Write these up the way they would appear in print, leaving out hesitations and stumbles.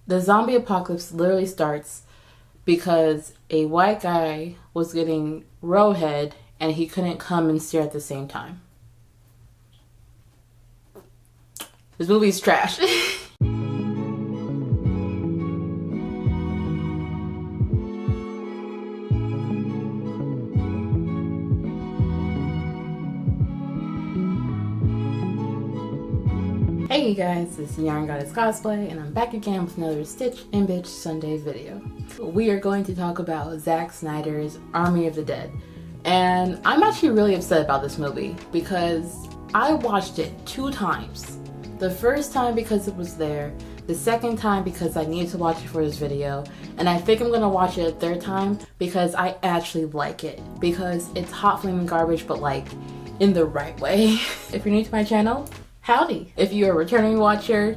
The zombie apocalypse literally starts because a white guy was getting roadhead and he couldn't come and stare at the same time. This movie's trash. Hey you guys, this is Yarn Goddess Cosplay, and I'm back again with another Stitch and Bitch Sunday video. We are going to talk about Zack Snyder's Army of the Dead. And I'm actually really upset about this movie because I watched it 2 times. The first time because it was there, the second time because I needed to watch it for this video, and I think I'm gonna watch it a 3rd time because I actually like it. Because it's hot flaming garbage, but like in the right way. If you're new to my channel, howdy. If you're a returning watcher,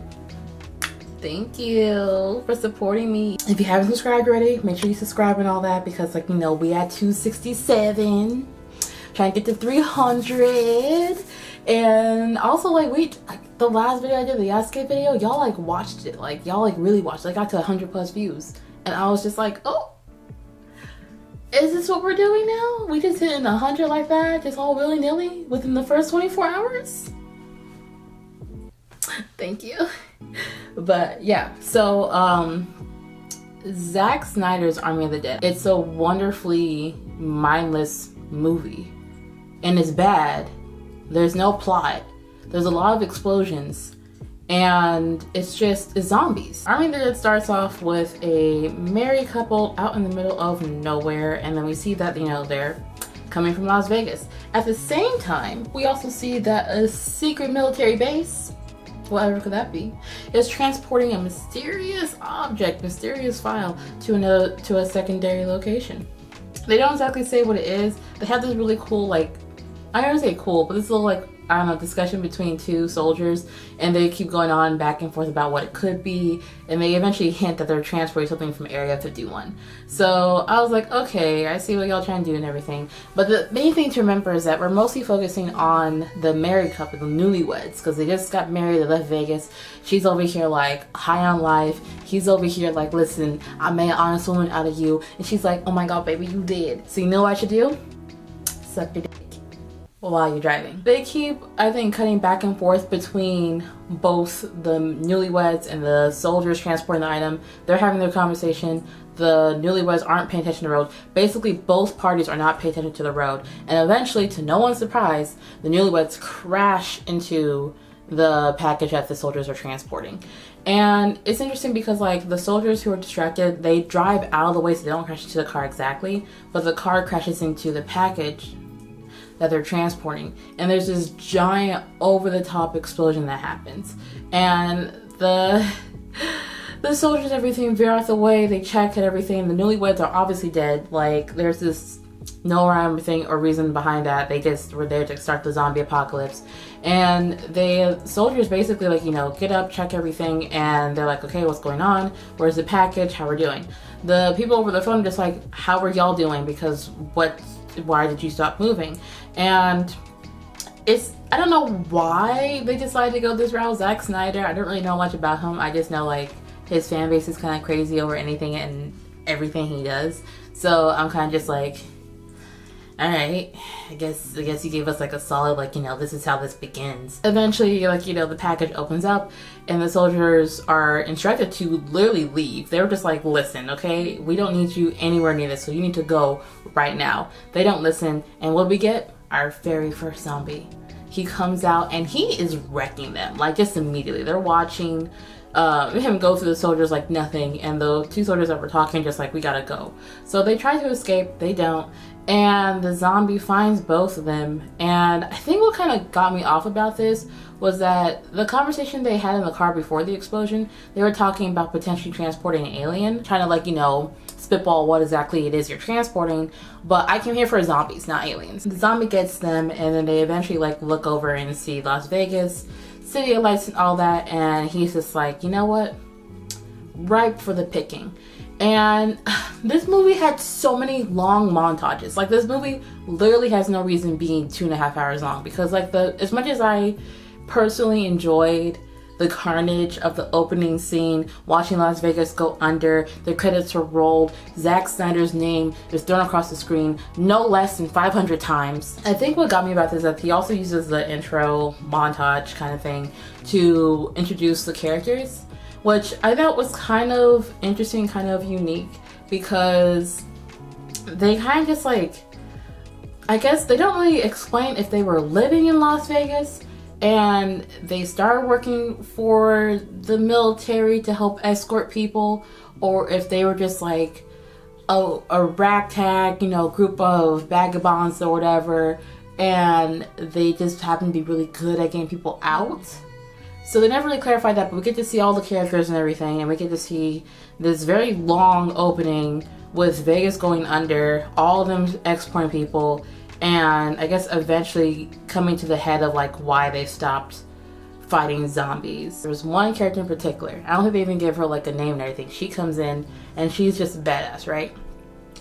thank you for supporting me. If you haven't subscribed already, make sure you subscribe and all that because, like, you know, we at 267, trying to get to 300. And also, like, the last video I did, the Yasuke video, y'all like watched it. Like, y'all like really watched it. I got to 100+ views. And I was just like, oh, is this what we're doing now? We just hitting 100 like that, just all willy-nilly within the first 24 hours? Thank you. But yeah, so Zack Snyder's Army of the Dead. It's a wonderfully mindless movie. And it's bad. There's no plot. There's a lot of explosions. And it's zombies. Army of the Dead starts off with a married couple out in the middle of nowhere, and then we see that, you know, they're coming from Las Vegas. At the same time, we also see that a secret military base, whatever could that be, is transporting a mysterious object, mysterious file to a secondary location. They don't exactly say what it is. They have this really cool, like, I don't say cool, but this little, like, I don't know, discussion between 2 soldiers, and they keep going on back and forth about what it could be, and they eventually hint that they're transporting something from Area 51. So I was like, okay, I see what y'all trying to do and everything. But the main thing to remember is that we're mostly focusing on the married couple, the newlyweds, because they just got married, they left Vegas. She's over here like high on life. He's over here like, listen, I made an honest woman out of you. And she's like, oh my god, baby, you did. So you know what I should do? Suck your dick while you're driving. They keep, I think, cutting back and forth between both the newlyweds and the soldiers transporting the item. They're having their conversation. The newlyweds aren't paying attention to the road. Basically, both parties are not paying attention to the road. And eventually, to no one's surprise, the newlyweds crash into the package that the soldiers are transporting. And it's interesting because, like, the soldiers who are distracted, they drive out of the way so they don't crash into the car exactly, but the car crashes into the package that they're transporting, and there's this giant over-the-top explosion that happens, and the soldiers, everything veer out the way. They check at everything. The newlyweds are obviously dead. Like, there's this no rhyme or reason behind that. They just were there to start the zombie apocalypse, and the soldiers basically, like, you know, get up, check everything, and they're like, okay, what's going on? Where's the package? How we're doing? The people over the phone are just like, how are y'all doing? Because why did you stop moving? And I don't know why they decided to go this route. Zack Snyder, I don't really know much about him. I just know, like, his fan base is kind of crazy over anything and everything he does. So I'm kind of just like, alright, I guess you gave us like a solid, like, you know, this is how this begins. Eventually, like, you know, the package opens up and the soldiers are instructed to literally leave. They were just like, listen, okay, we don't need you anywhere near this, so you need to go right now. They don't listen, and what we get? Our very first zombie. He comes out and he is wrecking them, like, just immediately. They're watching him go through the soldiers like nothing, and the 2 soldiers that were talking just like, we gotta go. So they try to escape, they don't, and the zombie finds both of them. And I think what kind of got me off about this was that the conversation they had in the car before the explosion, they were talking about potentially transporting an alien, trying to, like, you know, spitball what exactly it is you're transporting, but I came here for zombies, not aliens. The zombie gets them, and then they eventually, like, look over and see Las Vegas, city of lights and all that, and he's just like, you know what? Ripe for the picking. And this movie had so many long montages. Like, this movie literally has no reason being 2.5 hours long, because, like, as much as I personally enjoyed the carnage of the opening scene, watching Las Vegas go under, the credits are rolled, Zack Snyder's name is thrown across the screen no less than 500 times. I think what got me about this is that he also uses the intro montage kind of thing to introduce the characters, which I thought was kind of interesting, kind of unique, because they kind of just like, I guess they don't really explain if they were living in Las Vegas and they started working for the military to help escort people, or if they were just like a ragtag, you know, group of vagabonds or whatever, and they just happen to be really good at getting people out. So they never really clarified that, but we get to see all the characters and everything, and we get to see this very long opening with Vegas going under, all of them exporting people, and I guess eventually coming to the head of like why they stopped fighting zombies. There's one character in particular, I don't think they even give her like a name and everything. She comes in and she's just a badass, right?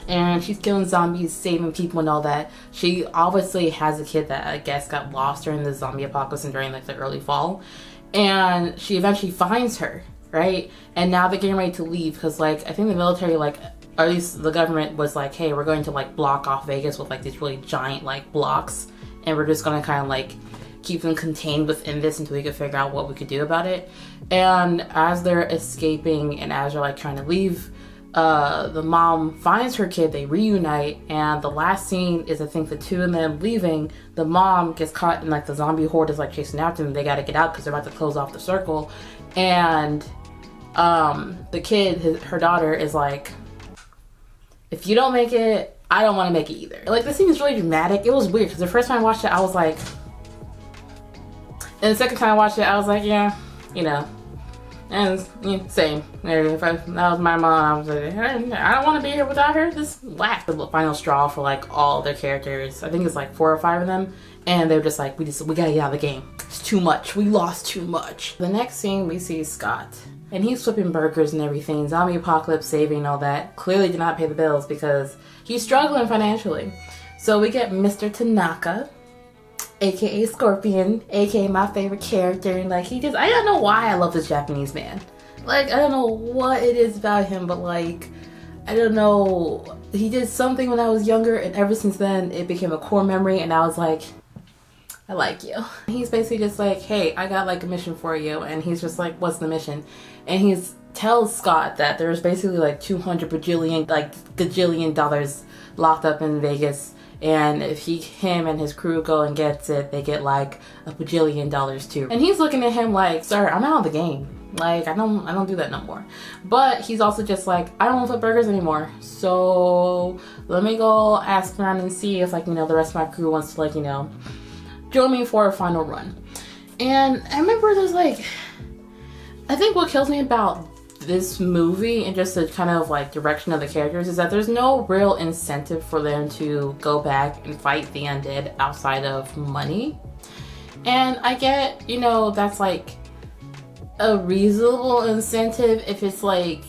And she's killing zombies, saving people and all that. She obviously has a kid that I guess got lost during the zombie apocalypse and during like the early fall. And she eventually finds her, right? And now they're getting ready to leave because like I think the military, like, or at least the government was like, hey, we're going to like block off Vegas with like these really giant like blocks, and we're just gonna kind of like keep them contained within this until we could figure out what we could do about it. And as they're escaping and as they're like trying to leave, the mom finds her kid, they reunite, and the last scene is I think the two of them leaving. The mom gets caught in like the zombie horde is like chasing after them. They got to get out because they're about to close off the circle. And the kid, her daughter, is like, if you don't make it, I don't want to make it either. Like, the scene is really dramatic. It was weird because the first time I watched it I was like, and the second time I watched it I was like, yeah, you know. And same. If that was my mom, I was like, I don't want to be here without her. This whack. The final straw for like all their characters. I think it's like 4 or 5 of them, and they're just like, we gotta get out of the game. It's too much. We lost too much. The next scene we see Scott, and he's flipping burgers and everything. Zombie apocalypse, saving all that. Clearly did not pay the bills because he's struggling financially. So we get Mr. Tanaka, aka Scorpion, aka my favorite character, and like I don't know why I love this Japanese man. Like, I don't know what it is about him, but like, I don't know, he did something when I was younger, and ever since then it became a core memory, and I was like, I like you. He's basically just like, hey, I got like a mission for you, and he's just like, what's the mission? And he tells Scott that there's basically like 200 bajillion, like gajillion dollars locked up in Vegas. And if him and his crew go and gets it, they get like a bajillion dollars too. And he's looking at him like, sir, I'm out of the game. Like, I don't do that no more. But he's also just like, I don't want to flip burgers anymore. So let me go ask around and see if like, you know, the rest of my crew wants to like, you know, join me for a final run. And I remember there's like, I think what kills me about this movie and just the kind of like direction of the characters is that there's no real incentive for them to go back and fight the undead outside of money. And I get, you know, that's like a reasonable incentive if it's like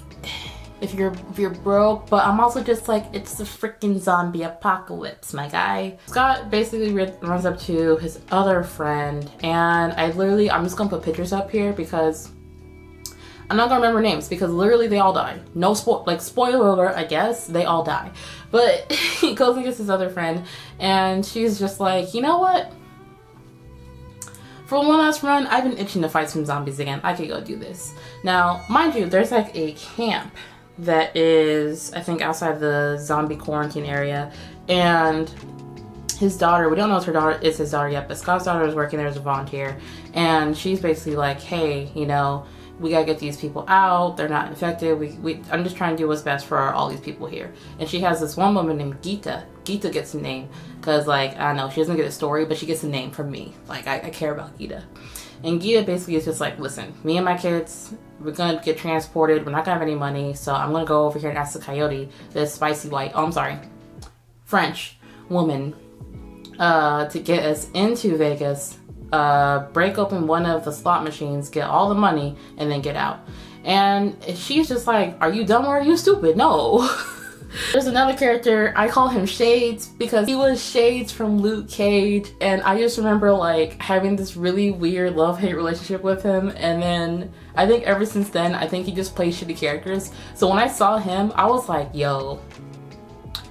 if you're broke, but I'm also just like, it's the freaking zombie apocalypse, my guy. Scott basically runs up to his other friend, and I'm just gonna put pictures up here because I'm not gonna remember names because literally they all die. No spoiler alert, I guess, they all die. But he goes and gets his other friend, and she's just like, you know what? For one last run, I've been itching to fight some zombies again. I could go do this. Now, mind you, there's like a camp that is, I think, outside the zombie quarantine area, and his daughter, we don't know if her daughter is his daughter yet, but Scott's daughter is working there as a volunteer, and she's basically like, hey, you know, we gotta get these people out. They're not infected. I'm just trying to do what's best for all these people here. And she has this one woman named Gita. Gita gets a name because, like, I don't know, she doesn't get a story, but she gets a name from me. Like, I care about Gita. And Gita basically is just like, listen, me and my kids, we're gonna get transported. We're not gonna have any money, so I'm gonna go over here and ask the coyote, this French woman, to get us into Vegas. Break open one of the slot machines, get all the money, and then get out. And she's just like, are you dumb or are you stupid? No. There's another character, I call him Shades because he was Shades from Luke Cage, and I just remember like having this really weird love-hate relationship with him, and then I think ever since then, I think he just plays shitty characters. So when I saw him, I was like, yo,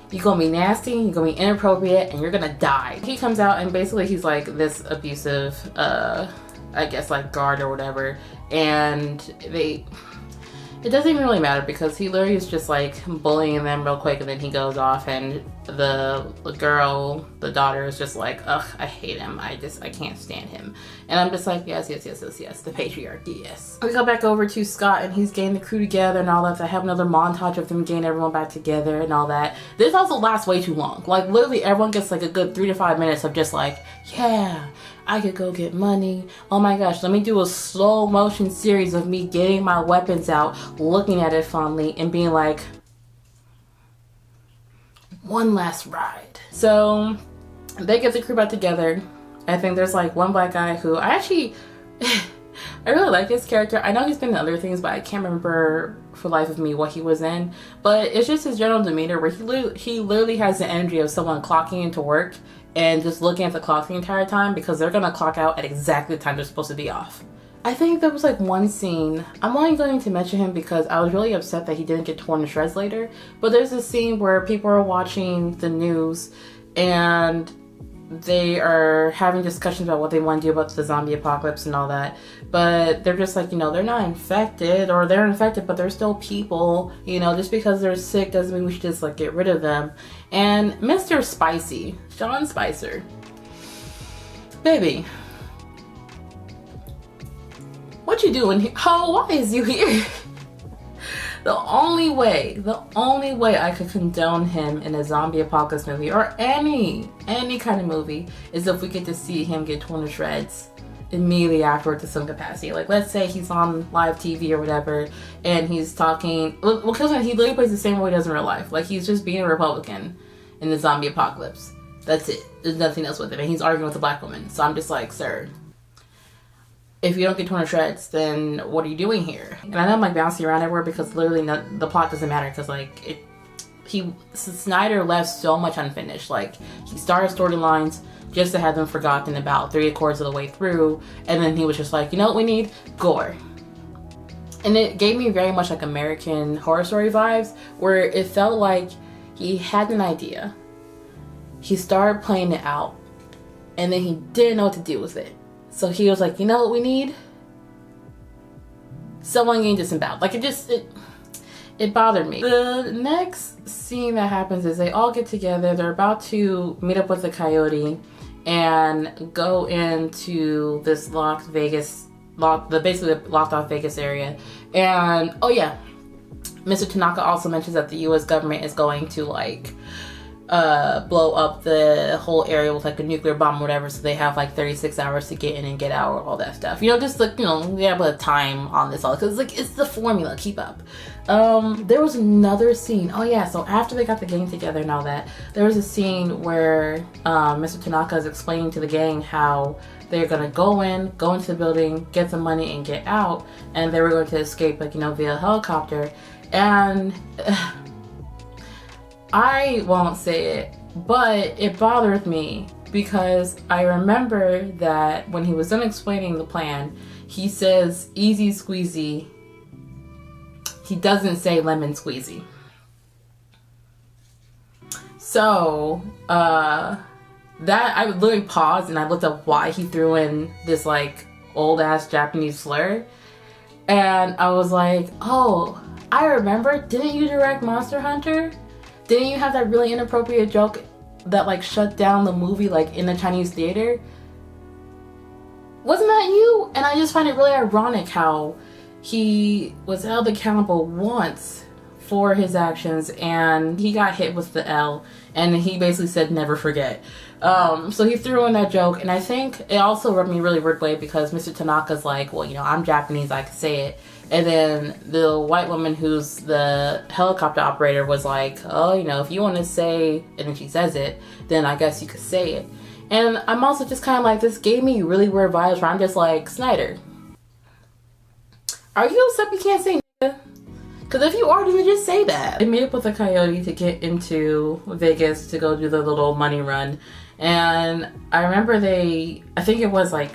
you're gonna be nasty, you're gonna be inappropriate, and you're gonna die. He comes out and basically he's like this abusive, I guess like guard or whatever, and it doesn't even really matter because he literally is just like bullying them real quick, and then he goes off, and the girl, the daughter, is just like, ugh, I hate him. I can't stand him. And I'm just like, yes, the patriarchy, yes. We go back over to Scott, and he's getting the crew together and all that. I have another montage of them getting everyone back together and all that. This also lasts way too long. Like literally everyone gets like a good 3 to 5 minutes of just like, yeah, I could go get money. Oh my gosh, let me do a slow motion series of me getting my weapons out, looking at it fondly, and being like, one last ride. So they get the crew back together. I think there's like one black guy who I actually I really like his character. I know he's been in other things, but I can't remember for life of me what he was in. But it's just his general demeanor where he literally has the energy of someone clocking into work and just looking at the clock the entire time because they're gonna clock out at exactly the time they're supposed to be off. I think there was like one scene, I'm only going to mention him because I was really upset that he didn't get torn to shreds later, but there's a scene where people are watching the news and they are having discussions about what they want to do about the zombie apocalypse and all that, but they're just like, you know, they're not infected, or they're infected but they're still people, you know, just because they're sick doesn't mean we should just like get rid of them. And Mr. Spicy, Sean Spicer, baby, what you doing here? Oh, why is you here? The only way I could condone him in a zombie apocalypse movie or any kind of movie is if we get to see him get torn to shreds immediately afterward to some capacity. Like let's say he's on live TV or whatever and he's talking, well, because he literally plays the same way he does in real life. Like he's just being a Republican in the zombie apocalypse. That's it. There's nothing else with it. And he's arguing with a black woman. So I'm just like, sir, if you don't get torn to shreds, then what are you doing here? And I know I'm like bouncing around everywhere because literally the plot doesn't matter because like Snyder left so much unfinished. Like he started storylines just to have them forgotten about 3/4 of the way through, and then he was just like, you know what we need? Gore. And it gave me very much like American Horror Story vibes, where it felt like he had an idea, he started playing it out, and then he didn't know what to do with it. So he was like, you know what we need? Someone getting disemboweled. Like it bothered me. The next scene that happens is they all get together. They're about to meet up with the coyote and go into this basically locked off Vegas area. And oh yeah, Mr. Tanaka also mentions that the US government is going to like blow up the whole area with like a nuclear bomb or whatever, so they have like 36 hours to get in and get out, or all that stuff, you know, just like, you know, we have a time on this all because like it's the formula, keep up. There was another scene, oh yeah, so after they got the gang together and all that, there was a scene where Mr. Tanaka is explaining to the gang how they're gonna go into the building, get some money and get out, and they were going to escape, like, you know, via helicopter. And I won't say it, but it bothered me because I remember that when he was done explaining the plan, he says easy squeezy. He doesn't say lemon squeezy. So, that I literally paused and I looked up why he threw in this like old ass Japanese slur. And I was like, oh, I remember, didn't you direct Monster Hunter? Didn't you have that really inappropriate joke that like shut down the movie like in the Chinese theater? Wasn't that you? And I just find it really ironic how he was held accountable once for his actions and he got hit with the L and he basically said never forget. So he threw in that joke, and I think it also rubbed me a really weird way because Mr. Tanaka's like, well, you know, I'm Japanese, I can say it. And then the white woman who's the helicopter operator was like, oh, you know, if you want to say, and then she says it, then I guess you could say it. And I'm also just kind of like, this gave me really weird vibes where I'm just like, Snyder, are you upset you can't say nigga? Because if you are, then just say that. They meet up with a coyote to get into Vegas to go do the little money run. And I remember I think it was like,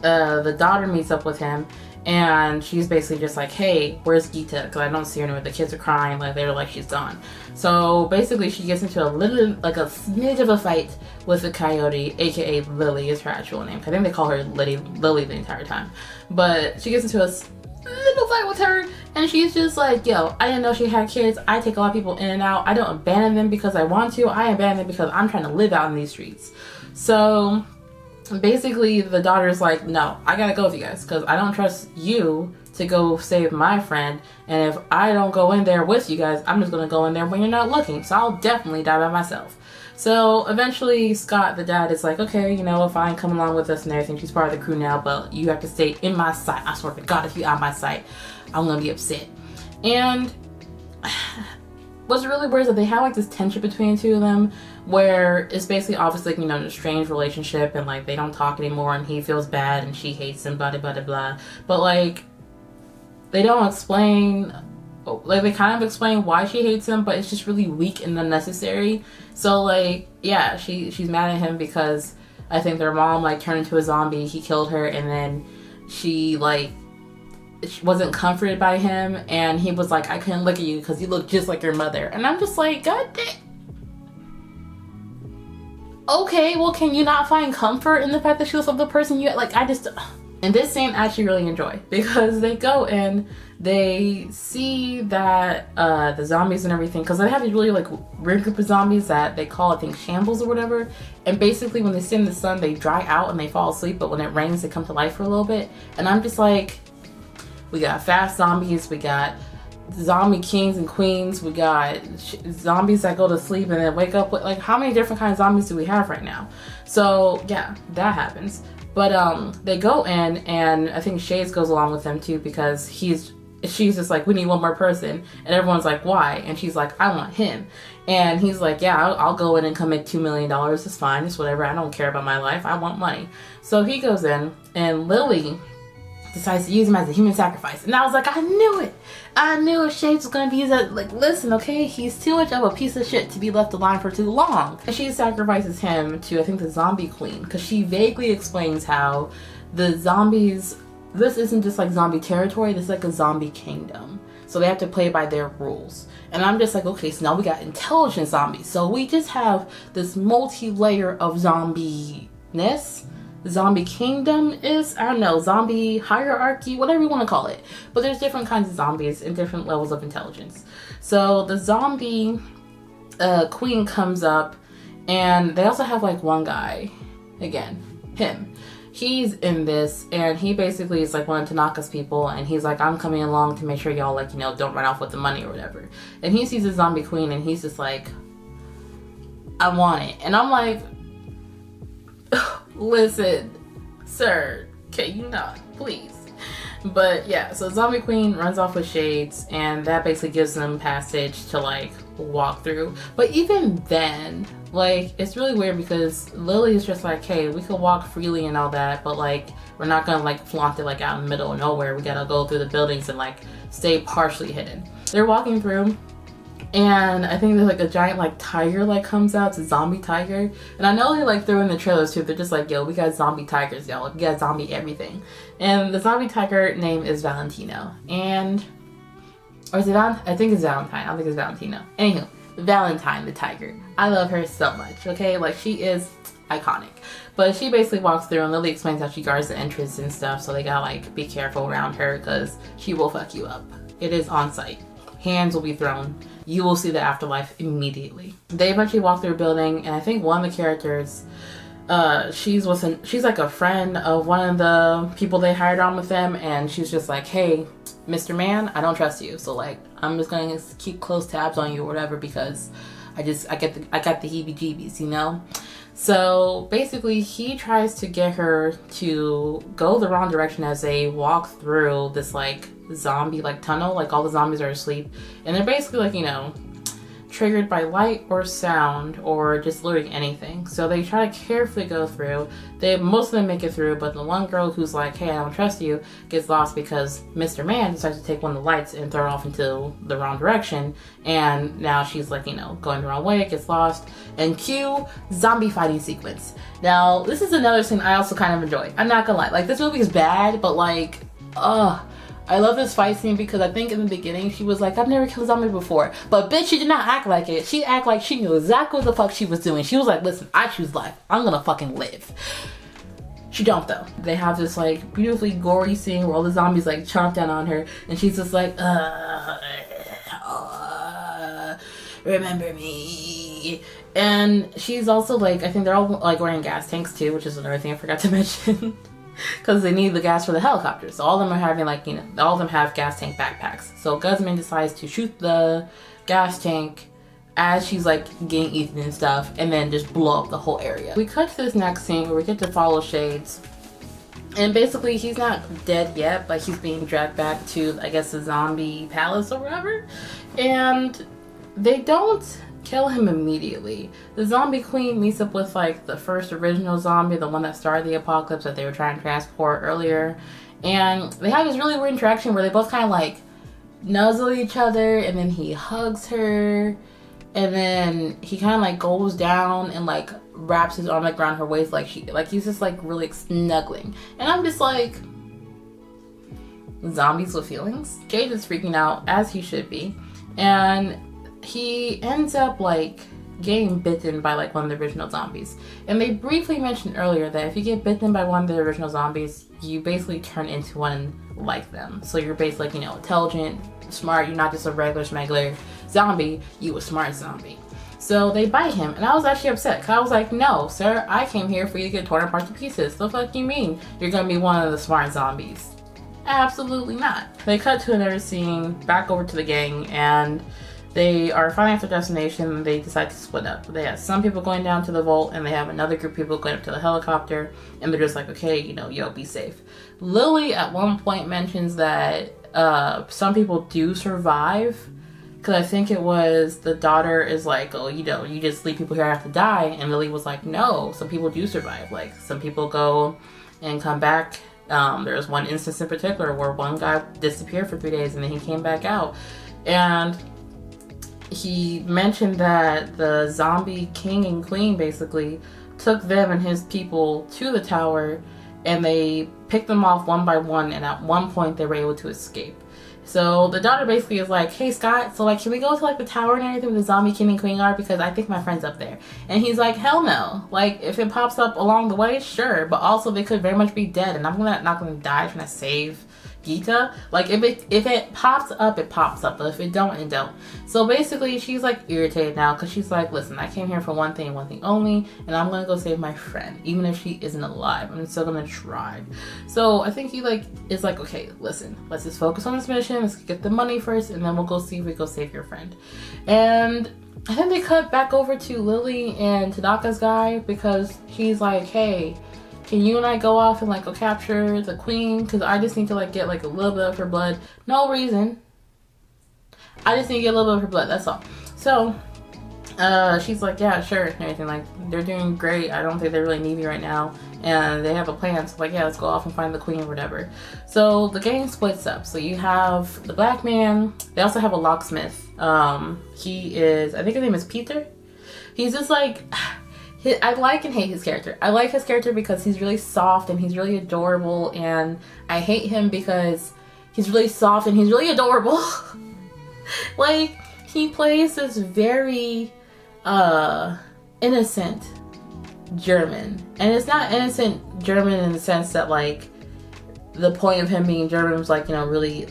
the daughter meets up with him. And she's basically just like, hey, where's Gita? Because I don't see her anywhere. The kids are crying, like they're like she's gone. So basically she gets into a smidge of a fight with the coyote, aka Lily is her actual name. I think they call her Lily the entire time. But she gets into a little fight with her, and she's just like, yo, I didn't know she had kids. I take a lot of people in and out. I don't abandon them because I want to. I abandon them because I'm trying to live out in these streets. So basically the daughter's like, no, I gotta go with you guys because I don't trust you to go save my friend, and if I don't go in there with you guys, I'm just gonna go in there when you're not looking, so I'll definitely die by myself. So eventually Scott, the dad, is like, okay, you know, fine, come along with us and everything. She's part of the crew now, but you have to stay in my sight. I swear to God, if you're out of my sight, I'm gonna be upset. And what's really weird is that they have like this tension between the two of them where it's basically obviously, you know, a strange relationship, and like they don't talk anymore, and he feels bad and she hates him, blah blah blah blah. But like they don't explain, like they kind of explain why she hates him, but it's just really weak and unnecessary. So like, yeah, she's mad at him because I think their mom like turned into a zombie, he killed her, and then she wasn't comforted by him, and he was like, I couldn't look at you because you look just like your mother. And I'm just like, God damn. Okay, well, can you not find comfort in the fact that she was the person you like? And this scene I actually really enjoy because they go and they see that the zombies and everything, because they have these really like weird group of zombies that they call, I think, shambles or whatever. And basically when they sit in the sun, they dry out and they fall asleep, but when it rains, they come to life for a little bit. And I'm just like, we got fast zombies, we got zombie kings and queens, we got zombies that go to sleep and then wake up. With like, how many different kinds of zombies do we have right now? So yeah, that happens. But they go in, and I think Shades goes along with them too because she's just like, we need one more person, and everyone's like, why? And she's like, I want him. And he's like, yeah, I'll go in and come make $2 million. It's fine, it's whatever. I don't care about my life. I want money. So he goes in, and Lily decides to use him as a human sacrifice. And I was like, I knew it. I knew if Shades was going to be used as, like, listen, okay, he's too much of a piece of shit to be left alone for too long. And she sacrifices him to, I think, the zombie queen, because she vaguely explains how the zombies, this isn't just like zombie territory, this is like a zombie kingdom. So they have to play by their rules. And I'm just like, okay, so now we got intelligent zombies. So we just have this multi-layer of zombie-ness. Zombie kingdom is, I don't know, zombie hierarchy, whatever you want to call it. But there's different kinds of zombies and different levels of intelligence. So the zombie queen comes up, and they also have like one guy, again, him. He's in this, and he basically is like one of Tanaka's people, and he's like, I'm coming along to make sure y'all, like, you know, don't run off with the money or whatever. And he sees the zombie queen, and he's just like, I want it. And I'm like, listen, sir, can you not, please? But yeah, so Zombie Queen runs off with Shades, and that basically gives them passage to like walk through. But even then, like, it's really weird because Lily is just like, hey, we can walk freely and all that, but like, we're not gonna like flaunt it like out in the middle of nowhere. We gotta go through the buildings and like stay partially hidden. They're walking through, and I think there's like a giant like tiger like comes out. It's a zombie tiger. And I know they like throw in the trailers too. They're just like, yo, we got zombie tigers, y'all. We got zombie everything. And the zombie tiger name is Valentino. And, or is it I think it's Valentine. I don't think it's Valentino. Anywho, Valentine the tiger. I love her so much, okay? Like, she is iconic. But she basically walks through, and Lily explains how she guards the entrance and stuff. So they gotta like be careful around her because she will fuck you up. It is on site. Hands will be thrown. You will see the afterlife immediately. They eventually walk through a building, and I think one of the characters, she's like a friend of one of the people they hired on with them, and she's just like, hey, Mr. Man, I don't trust you. So like, I'm just gonna keep close tabs on you or whatever because I got the heebie-jeebies, you know? So basically he tries to get her to go the wrong direction as they walk through this like zombie like tunnel. Like, all the zombies are asleep, and they're basically like, you know, triggered by light or sound or just literally anything. So they try to carefully go through. Most of them make it through, but the one girl who's like, hey, I don't trust you, gets lost because Mr. Man decides to take one of the lights and throw it off into the wrong direction. And now she's like, going the wrong way, gets lost. And cue zombie fighting sequence. Now, this is another scene I also kind of enjoy. I'm not gonna lie. Like, this movie is bad, but like, I love this fight scene because I think in the beginning she was like, I've never killed a zombie before. But bitch, she did not act like it. She acted like she knew exactly what the fuck she was doing. She was like, listen, I choose life. I'm gonna fucking live. She don't though. They have this like beautifully gory scene where all the zombies like chomp down on her and she's just like, remember me. And she's also like, I think they're all like wearing gas tanks too, which is another thing I forgot to mention. Because they need the gas for the helicopters. So all of them are having like, all of them have gas tank backpacks. So Guzman decides to shoot the gas tank as she's like getting eaten and stuff, and then just blow up the whole area. We cut to this next scene where we get to follow Shades. And basically he's not dead yet, but he's being dragged back to, I guess, the zombie palace or whatever. And they don't kill him immediately. The zombie queen meets up with like the first original zombie, the one that started the apocalypse that they were trying to transport earlier, and they have this really weird interaction where they both kind of like nuzzle each other, and then he hugs her, and then he kind of like goes down and like wraps his arm like around her waist, like he's just like really snuggling. And I'm just like, zombies with feelings? Jade is freaking out, as he should be, and he ends up like getting bitten by like one of the original zombies. And they briefly mentioned earlier that if you get bitten by one of the original zombies, you basically turn into one like them. So you're basically like, intelligent, smart. You're not just a regular smuggler zombie, you a smart zombie. So they bite him, and I was actually upset because I was like, no sir, I came here for you to get torn apart to pieces. The fuck you mean you're gonna be one of the smart zombies? Absolutely not. They cut to another scene back over to the gang, and they are finally at their destination. They decide to split up. They have some people going down to the vault, and they have another group of people going up to the helicopter, and they're just like, okay, yo, be safe. Lily at one point mentions that some people do survive, because I think it was the daughter is like, oh, you just leave people here have to die, and Lily was like, no, some people do survive. Like, some people go and come back. There was one instance in particular where one guy disappeared for 3 days, and then he came back out, and he mentioned that the zombie king and queen basically took them and his people to the tower, and they picked them off one by one, and at one point they were able to escape. So the daughter basically is like, hey Scott, so like, can we go to like the tower and everything where the zombie king and queen are, because I think my friend's up there. And he's like, hell no. Like, if it pops up along the way, sure, but also they could very much be dead, and I'm not gonna die trying to save Gita. Like, if it pops up, it pops up, but if it don't, it don't. So basically she's like irritated now, because she's like, listen, I came here for one thing only, and I'm gonna go save my friend, even if she isn't alive. I'm still gonna try. So I think he like is like, okay, listen, let's just focus on this mission, let's get the money first, and then we'll go see if we go save your friend. And I think they cut back over to Lily and Tadaka's guy, because he's like, hey, can you and I go off and like go capture the queen? Because I just need to like get like a little bit of her blood. No reason. I just need to get a little bit of her blood. That's all. So she's like, yeah, sure, and everything. Like, they're doing great. I don't think they really need me right now, and they have a plan. So like, yeah, let's go off and find the queen or whatever. So the gang splits up. So you have the black man. They also have a locksmith. He is, I think his name is Peter. He's just like, I like and hate his character. I like his character because he's really soft and he's really adorable, and I hate him because he's really soft and he's really adorable. Like, he plays this very innocent German, and it's not innocent German in the sense that like the point of him being German was like, really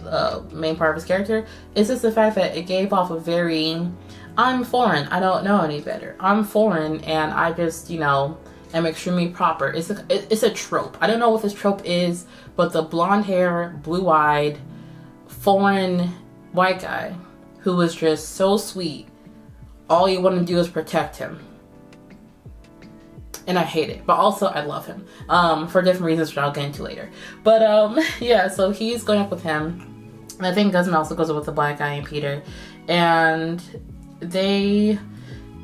main part of his character. It's just the fact that it gave off a very, I'm foreign, I don't know any better. I'm foreign, and I just, am extremely proper. It's a trope. I don't know what this trope is, but the blonde hair, blue-eyed, foreign white guy who is just so sweet, all you want to do is protect him. And I hate it, but also I love him for different reasons, which I'll get into later. But yeah, so he's going up with him, and I think Guzman also goes up with the black guy and Peter, and they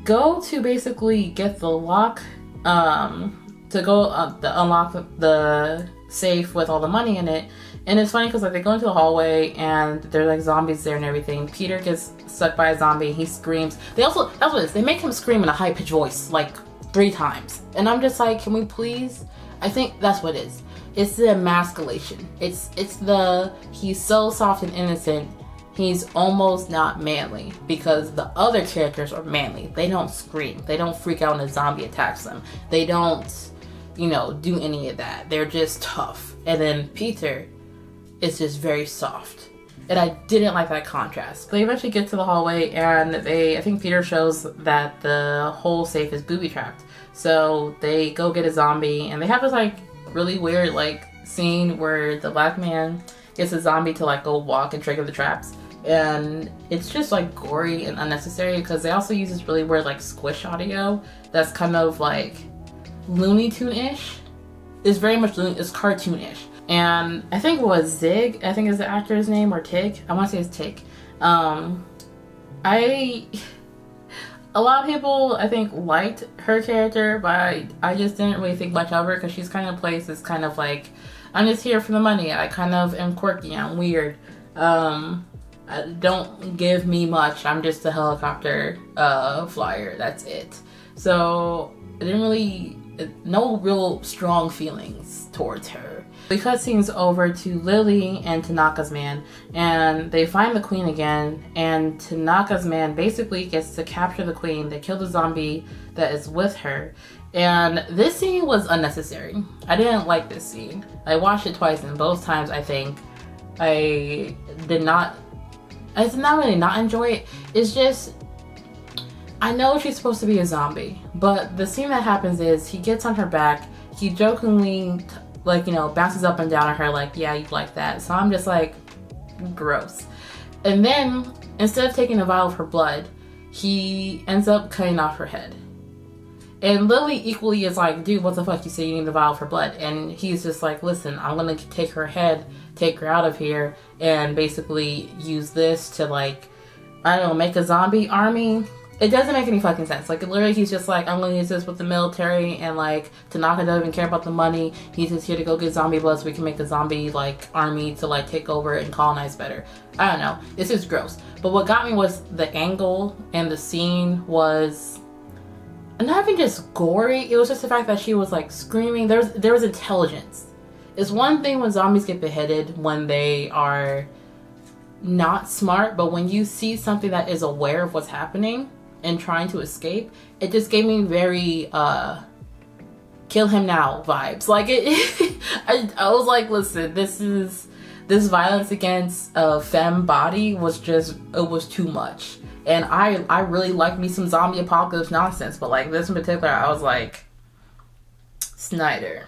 go to basically get the lock, to go to unlock the safe with all the money in it. And it's funny because like they go into the hallway and there's like zombies there and everything. Peter gets stuck by a zombie. He screams. They also, that's what it is. They make him scream in a high pitched voice like 3 times. And I'm just like, can we please? I think that's what it is. It's the emasculation. It's the, he's so soft and innocent. He's almost not manly because the other characters are manly. They don't scream. They don't freak out when a zombie attacks them. They don't, you know, do any of that. They're just tough. And then Peter is just very soft. And I didn't like that contrast. They eventually get to the hallway and I think Peter shows that the whole safe is booby trapped. So they go get a zombie and they have this like really weird like scene where the black man gets a zombie to like go walk and trigger the traps. And it's just like gory and unnecessary because they also use this really weird like squish audio that's kind of like Looney Tune-ish. It's very much it's cartoonish. And I think it was Zig, I think is the actor's name, or Tig. I want to say it's Tig. A lot of people I think liked her character, but I just didn't really think much of her because she's kind of plays this kind of like, I'm just here for the money. I kind of am quirky. I'm weird. Don't give me much. I'm just a helicopter flyer. That's it. So I didn't really, no real strong feelings towards her. The cutscene's over to Lily and Tanaka's man, and they find the queen again, and Tanaka's man basically gets to capture the queen. They kill the zombie that is with her. And this scene was unnecessary. I didn't like this scene. I watched it twice, and both times I think I did not really not enjoy it. It's just, I know she's supposed to be a zombie, but the scene that happens is he gets on her back, he jokingly, like, you know, bounces up and down on her like, yeah, you like that. So I'm just like, gross. And then, instead of taking a vial of her blood, he ends up cutting off her head. And Lily equally is like, dude, what the fuck, you say you need the vial of her blood? And he's just like, listen, I'm gonna take her head, take her out of here, and basically use this to like, I don't know, make a zombie army. It doesn't make any fucking sense. Like, literally, he's just like, I'm gonna use this with the military, and like, Tanaka doesn't even care about the money. He's just here to go get zombie blood so we can make a zombie like army to like take over and colonize better. I don't know. This is gross. But what got me was the angle and the scene was not even just gory. It was just the fact that she was like screaming. There was intelligence. It's one thing when zombies get beheaded when they are not smart, but when you see something that is aware of what's happening and trying to escape, it just gave me very kill him now vibes. Like I was like, listen, this violence against a femme body was just, it was too much. And I really like me some zombie apocalypse nonsense, but like this in particular, I was like, Snyder,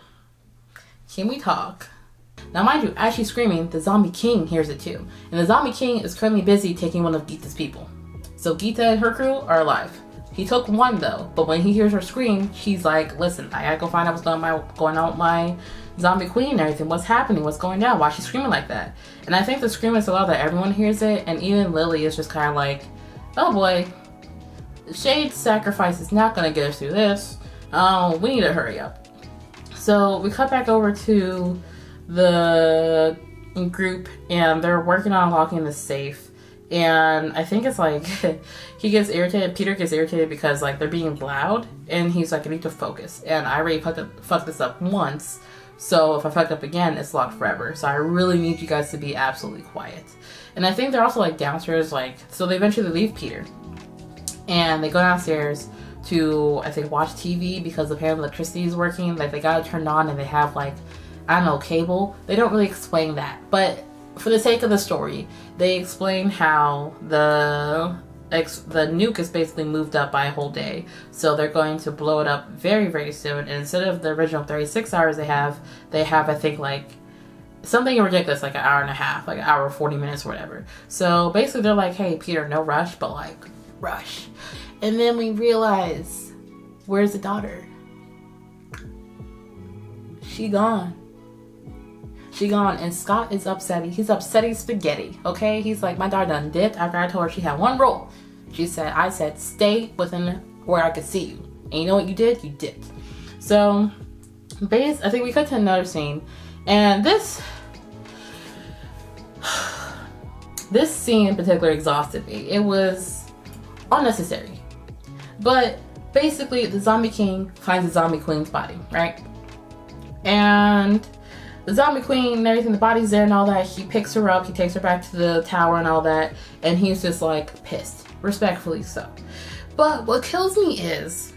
can we talk? Now mind you, as she's screaming, the zombie king hears it too. And the zombie king is currently busy taking one of Gita's people. So Gita and her crew are alive. He took one though, but when he hears her scream, she's like, listen, I gotta go find out what's going on with my zombie queen and everything. What's happening? What's going down? Why is she screaming like that? And I think the scream is so loud that everyone hears it, and even Lily is just kind of like, oh boy, Shade's sacrifice is not gonna get us through this. We need to hurry up. So we cut back over to the group, and they're working on unlocking the safe. And I think it's like he gets irritated. Peter gets irritated because like they're being loud, and he's like, I need to focus. And I already fucked this up once, so if I fucked up again, it's locked forever. So I really need you guys to be absolutely quiet. And I think they're also like downstairs, like, so they eventually leave Peter, and they go downstairs to, I think, watch TV because apparently electricity is working. Like they got it turned on, and they have like, I don't know, cable. They don't really explain that, but for the sake of the story, they explain how the nuke is basically moved up by a whole day. So they're going to blow it up very, very soon. And instead of the original 36 hours they have, I think, like, something ridiculous, like an hour and a half, like an hour 40 minutes or whatever. So basically they're like, hey, Peter, no rush, but like, rush. And then we realize, where's the daughter? She gone. She gone, and Scott is upset. He's upsetting spaghetti, okay? He's like, my daughter done dipped after I told her she had one rule. I said, stay within where I could see you. And you know what you did? You did. So, I think we cut to another scene. And this scene in particular exhausted me. It was unnecessary. But basically, the zombie king finds the zombie queen's body, right? And the zombie queen and everything, the body's there and all that. He picks her up, he takes her back to the tower and all that. And he's just like pissed, respectfully so. But what kills me is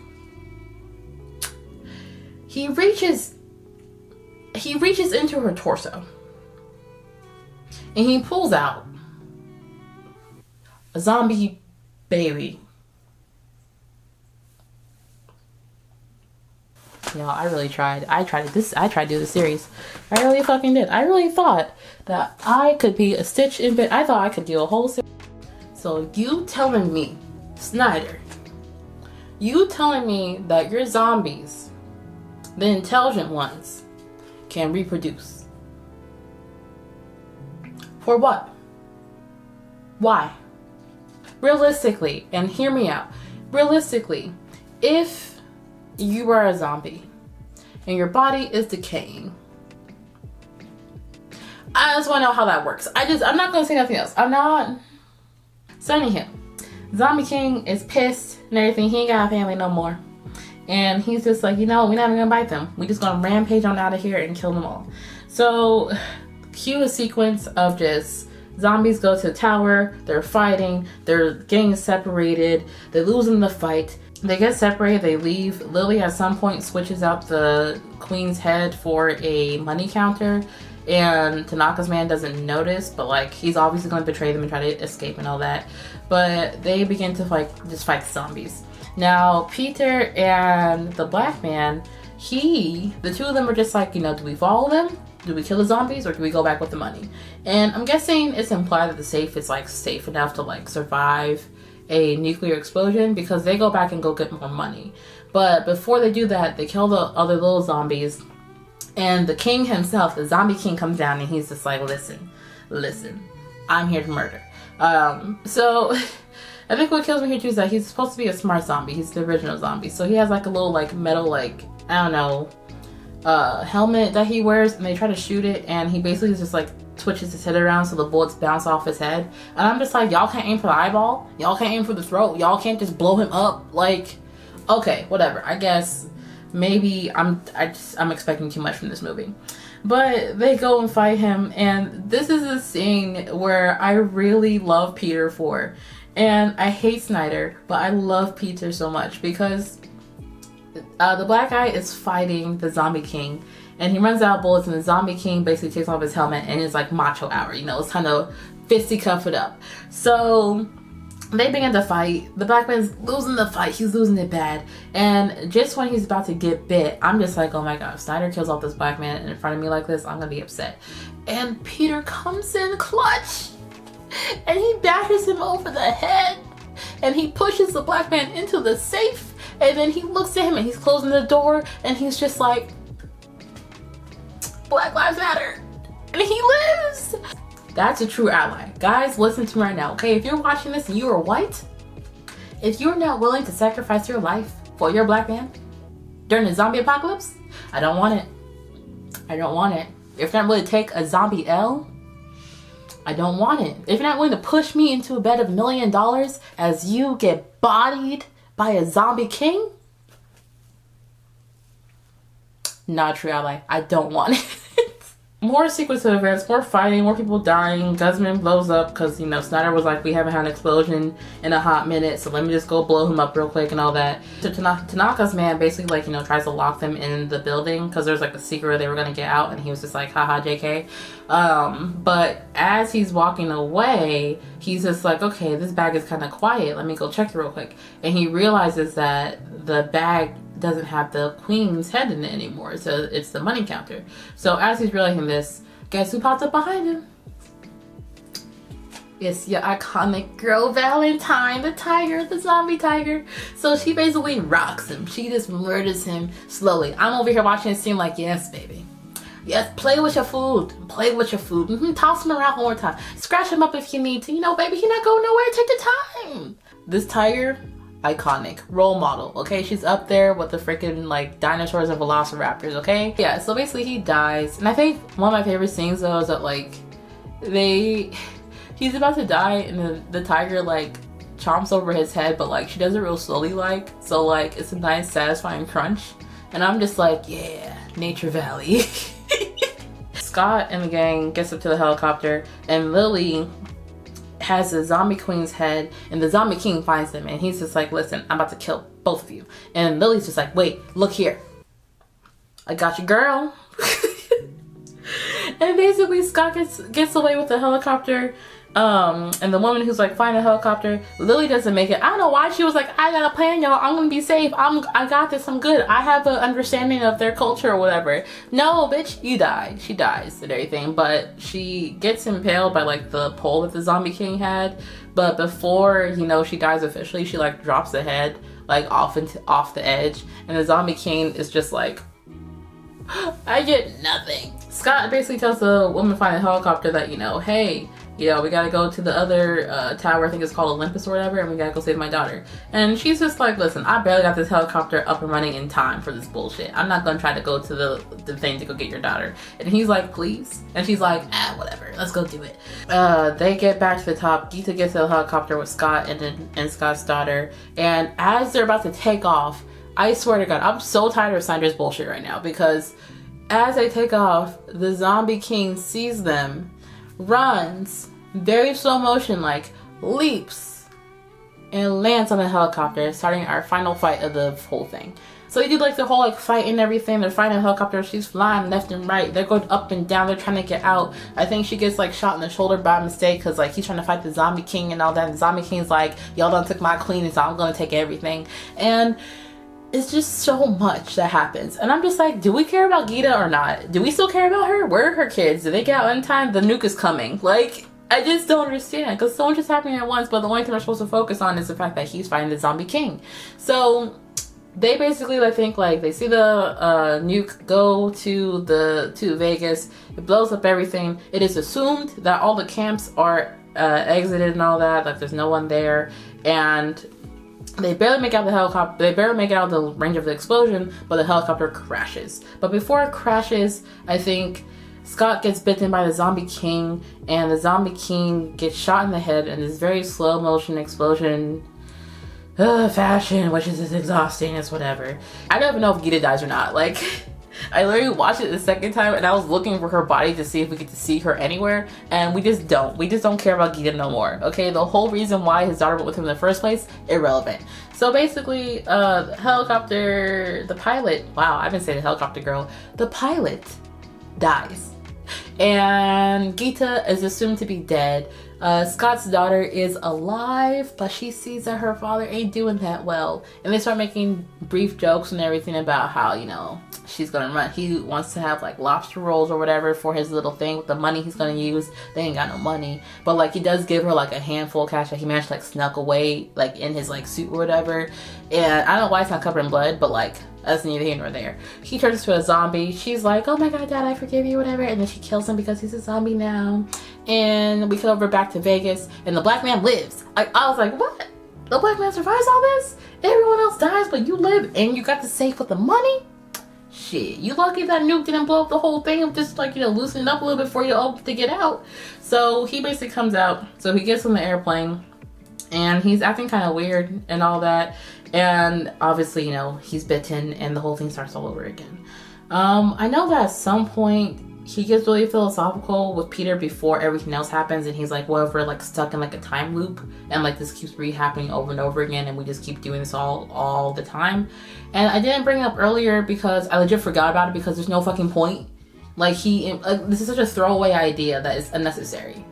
he reaches into her torso and he pulls out a zombie baby. Y'all, I really tried. I tried to do this series. I really fucking did. I really thought that I could be a stitch in bit. I thought I could do a whole series. So you telling me, Snyder, you telling me that your zombies, the intelligent ones, can reproduce? For what? Why? Realistically, and hear me out. Realistically, if you are a zombie and your body is decaying, I just want to know how that works. I'm not going to say nothing else. I'm not sending him. Zombie King is pissed and everything. He ain't got a family no more. And he's just like, we're not even going to bite them. We're just going to rampage on out of here and kill them all. So, cue a sequence of just zombies go to the tower. They're fighting. They're getting separated. They're losing the fight. They get separated, they leave. Lily at some point switches out the queen's head for a money counter, and Tanaka's man doesn't notice, but like he's obviously going to betray them and try to escape and all that. But they begin to fight zombies. Now Peter and the black man, the two of them are just like, do we follow them? Do we kill the zombies or do we go back with the money? And I'm guessing it's implied that the safe is like safe enough to like survive a nuclear explosion, because they go back and go get more money. But before they do that, they kill the other little zombies, and the king himself, the zombie king, comes down and he's just like, listen, I'm here to murder. So I think what kills me here too is that he's supposed to be a smart zombie. He's the original zombie, so he has like a little like metal like, I don't know, helmet that he wears, and they try to shoot it, and he basically just like twitches his head around so the bullets bounce off his head. And I'm just like, y'all can't aim for the eyeball, y'all can't aim for the throat, y'all can't just blow him up. Like, okay, whatever. I guess maybe I'm expecting too much from this movie. But they go and fight him, and this is a scene where I really love Peter for. And I hate Snyder, but I love Peter so much because the black guy is fighting the zombie king, and he runs out of bullets, and the zombie king basically takes off his helmet, and it's like macho hour, it's kind of fisticuff it up. So they begin to fight. The black man's losing the fight. He's losing it bad. And just when he's about to get bit, I'm just like, oh my god, if Snyder kills off this black man in front of me like this, I'm gonna be upset. And Peter comes in clutch, and he bashes him over the head, and he pushes the black man into the safe, and then he looks at him and he's closing the door, and he's just like, Black Lives Matter, and he lives. That's a true ally. Guys, listen to me right now, okay? If you're watching this and you are white, if you're not willing to sacrifice your life for your black man during the zombie apocalypse, I don't want it. I don't want it. If you're not willing to take a zombie L, I don't want it. If you're not willing to push me into a bed of $1 million as you get bodied by a zombie king, not a true ally. I don't want it. More sequence of events, more fighting, more people dying. Guzman blows up because, Snyder was like, we haven't had an explosion in a hot minute, so let me just go blow him up real quick and all that. So Tanaka's man basically tries to lock them in the building because there's like a secret they were going to get out, and he was just like, haha, JK. But as he's walking away, he's just like, okay, this bag is kind of quiet. Let me go check it real quick. And he realizes that the bag doesn't have the queen's head in it anymore, so it's the money counter. So as he's realizing this, guess who popped up behind him? It's your iconic girl Valentine, the tiger, the zombie tiger. So she basically rocks him. She just murders him slowly. I'm over here watching this scene like, yes, baby. Yes, play with your food. Play with your food. Toss him around one more time. Scratch him up if you need to. Baby, he's not going nowhere. Take the time. this tiger, iconic, role model, okay? She's up there with the freaking like dinosaurs and velociraptors, okay? Yeah, so basically he dies, and I think one of my favorite scenes though is that like he's about to die and the tiger like chomps over his head, but like she does it real slowly, like, so like it's a nice satisfying crunch, and I'm just like, yeah, Nature Valley. Scott and the gang gets up to the helicopter, and Lily has the zombie queen's head, and the zombie king finds them, and he's just like, listen, I'm about to kill both of you. And Lily's just like, wait, look here, I got you, girl. And basically Scott gets away with the helicopter, and the woman who's like flying the helicopter, Lily doesn't make it. I don't know why she was like, I got a plan, y'all, I'm gonna be safe, I got this, I'm good, I have an understanding of their culture or whatever. No, bitch, you die. She dies and everything, but she gets impaled by like the pole that the zombie king had. But before, you know, she dies officially, she like drops the head like off the edge, and the zombie king is just like, I get nothing. Scott basically tells the woman flying the helicopter that, you know, hey, you know, we gotta go to the other tower, I think it's called Olympus or whatever, and we gotta go save my daughter. And she's just like, listen, I barely got this helicopter up and running in time for this bullshit. I'm not gonna try to go to the thing to go get your daughter. And he's like, please? And she's like, whatever, let's go do it. They get back to the top. Geeta gets to the helicopter with Scott and Scott's daughter. And as they're about to take off, I swear to God, I'm so tired of Snyder's bullshit right now, because as they take off, the zombie king sees them, runs, very slow motion, like leaps, and lands on the helicopter, starting our final fight of the whole thing. So they do like the whole like fight and everything. They're fighting a helicopter. She's flying left and right. They're going up and down. They're trying to get out. I think she gets like shot in the shoulder by mistake, because like he's trying to fight the zombie king and all that. And the zombie king's like, y'all done took my queen, and so I'm gonna take everything. And it's just so much that happens, and I'm just like, do we care about Geeta or not? Do we still care about her? Where are her kids? Did they get out in time? The nuke is coming. Like, I just don't understand, because so much is happening at once, but the only thing we're supposed to focus on is the fact that he's fighting the zombie king. So they basically, I think, like, they see the nuke go to Vegas. It blows up everything. It is assumed that all the camps are exited and all that, like there's no one there, and they barely make out the helicopter. They barely make it out of the range of the explosion, but the helicopter crashes. But before it crashes, I think Scott gets bitten by the zombie king, and the zombie king gets shot in the head in this very slow motion explosion fashion, which is exhausting. It's whatever. I don't even know if Geeta dies or not. Like, I literally watched it the second time, and I was looking for her body to see if we get to see her anywhere, and we just don't. We just don't care about Geeta no more, okay? The whole reason why his daughter went with him in the first place, irrelevant. So basically, helicopter, the pilot, wow, I've been saying the helicopter girl, the pilot dies. And Geeta is assumed to be dead. Scott's daughter is alive, but she sees that her father ain't doing that well. And they start making brief jokes and everything about how, you know, she's gonna run. He wants to have like lobster rolls or whatever for his little thing with the money he's gonna use. They ain't got no money. But like he does give her like a handful of cash that he managed to like snuck away like in his like suit or whatever. And I don't know why it's not covered in blood, but like that's neither here nor there. He turns into a zombie. She's like, oh my god, Dad, I forgive you, whatever. And then she kills him because he's a zombie now. And we come over back to Vegas, and the black man lives. I was like, what? The black man survives all this? Everyone else dies, but you live, and you got the safe with the money? Shit, you lucky that nuke didn't blow up the whole thing, just like, you know, loosen it up a little bit for you to get out. So he basically comes out, so he gets on the airplane, and he's acting kind of weird and all that. And obviously, you know, he's bitten, and the whole thing starts all over again. I know that at some point, he gets really philosophical with Peter before everything else happens, and he's like, well, if we're like stuck in like a time loop, and like this keeps re-happening over and over again, and we just keep doing this all the time. And I didn't bring it up earlier because I legit forgot about it, because there's no fucking point. Like this is such a throwaway idea that is unnecessary.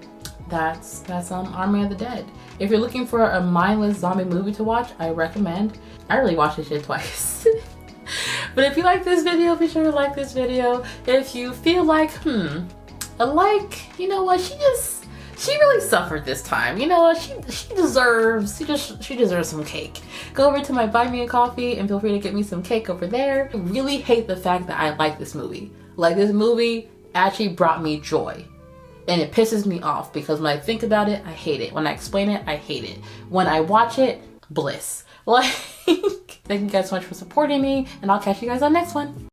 That's Army of the Dead. If you're looking for a mindless zombie movie to watch, I recommend. I really watched this shit twice. But if you like this video, be sure to like this video. If you feel like, you know what, she really suffered this time. You know what, she deserves some cake. Go over to my Buy Me a Coffee and feel free to get me some cake over there. I really hate the fact that I like this movie. Like, this movie actually brought me joy. And it pisses me off because when I think about it, I hate it. When I explain it, I hate it. When I watch it, bliss. Like, thank you guys so much for supporting me, and I'll catch you guys on the next one.